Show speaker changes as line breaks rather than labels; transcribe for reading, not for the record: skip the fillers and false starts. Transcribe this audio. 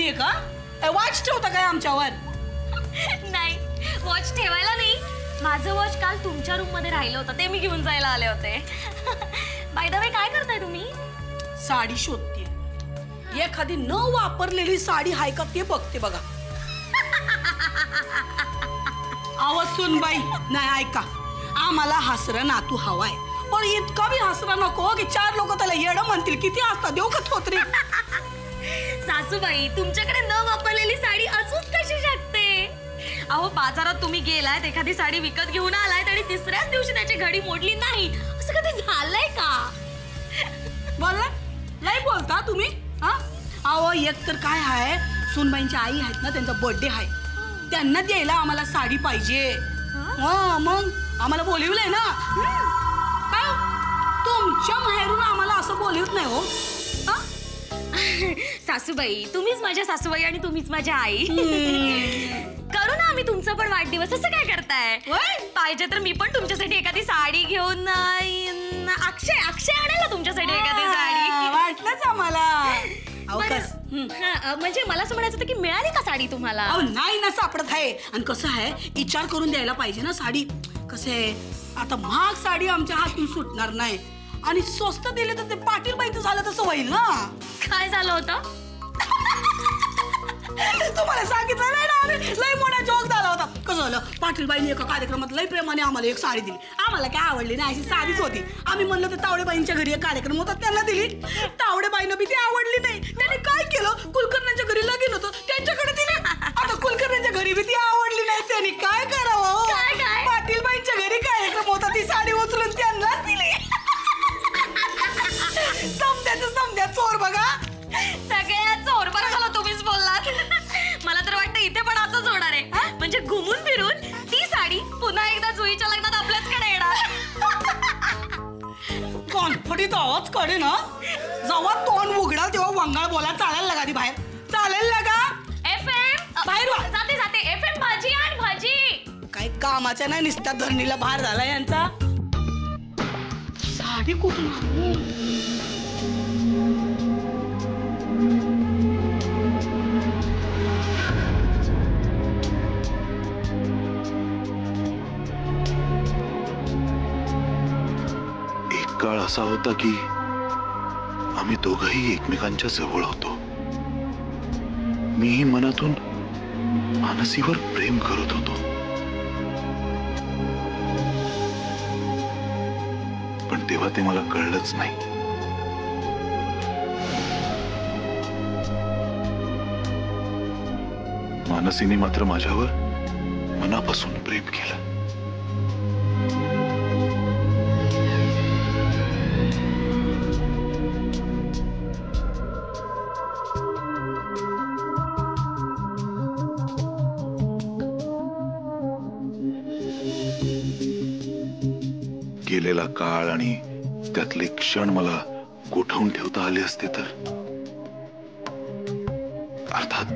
आहे का? वॉच ठेवता काय आमच्यावर?
नाही, वॉच ठेवायला नाही. माझं वॉच काल तुमच्या रूम मध्ये राहिलं होतं, ते मी घेऊन जायला आले होते. बाय द वे, काय करताय तुम्ही?
साडी शोधते. एखादी न वापरलेली साडी हाय का ते बघते बघा. आवाज सुन बाई. नाही ऐका, आम्हाला हसरं नातू हवाय, पण इतका बी हसरा नको की 4 लोक त्याला येडं म्हणतील. किती असता देऊ का थोतरी?
सासूबाई, तुमच्याकडे न वापरलेली साडी असूच कशी शकते? अहो, बाजारात तुम्ही गेलात, एखादी साडी विकत घेऊन आलात आणि तिसऱ्याच दिवशी त्याची घडी मोडली नाही, असं कधी झालंय का?
बोलला नाही बोलता तुम्ही? हा, अहो एक तर काय आहे, सुनबाईंची आई आहेत ना, त्यांचा बर्थडे आहे, त्यांना द्यायला आम्हाला साडी पाहिजे. मग आम्हाला बोलवलंय ना. काय तुमच्या माहेरून आम्हाला असं बोलवत नाही हो.
सासूबाई, तुम्हीच माझ्या सासूबाई आणि तुम्हीच माझ्या आई. करू ना आम्ही तुमचा पण वाढदिवस. असं काय करताय? पाहिजे तर मी पण तुमच्यासाठी एखादी साडी घेऊन अक्षय आणेल ना तुमच्यासाठी एखादी साडी.
वाटलंच आम्हाला.
म्हणजे मला असं म्हणायचं होतं की मिळाली का साडी तुम्हाला?
नाही ना, सापडत आहे. आणि कसं आहे, विचार करून द्यायला पाहिजे ना साडी. कसं आहे, आता महाग साडी आमच्या हातून सुटणार नाही, आणि स्वस्त दिले तर ते पाटील बाईचं झालं तसं होईल ना.
काय झालं होतं?
तुम्हाला सांगितलं नाही ना, लय मोठा जोक झाला होता. कसं झालं, पाटील बाईंनी एका कार्यक्रमात लय प्रेमाने आम्हाला एक साडी दिली. आम्हाला काय आवडली नाही, अशी साडीच होती. आम्ही म्हणलं तर तावडेबाईंच्या घरी एक कार्यक्रम होता, त्यांना दिली. तावडेबाईंना बी ती आवडली नाही. त्यांनी काय केलं, कुलकर्ण्यांच्या घरी लगीन होतं, त्यांच्याकडे दिली. आता कुलकर्ण्यांच्या घरी बी ती आवडली नाही. त्यांनी काय करावं? पाटील बाईंच्या घरी कार्यक्रम होता, ती साडी उचलून त्यांनाच दिली. समध्या चोर बघा.
सगळ्या चोर. बरं झालं तुम्हीच बोललात. मला तर वाटतं इथे पण असंच होणार आहे. म्हणजे घुमून फिरून ती साडी पुन्हा एकदा जुईच्या लग्नात आपल्याचकडे येणार.
कॉन्फिडंट आवाज कडे ना, जेव्हा तोंड उघडा तेव्हा वंगाळ बोला. चालायला लागा ती बाहेर. चालेल लागा.
FM
बाहेर वा.
जाते FM भाजी आण भाजी.
काय कामाच्या नाही, निसत्या धरणीला बाहेर झाला यांचा. साडी कुठून आणू?
एक काळ असा होता की आम्ही दोघंही एकमेकांच्या जवळ होतो. मीही मनातून मानसीवर प्रेम करत होतो, पण तेव्हा ते मला कळलंच नाही. मानसीने मात्र माझ्यावर मनापासून प्रेम केलं. गेलेला काळ आणि त्यातले क्षण मला गोठवून ठेवता आले असते तर, अर्थात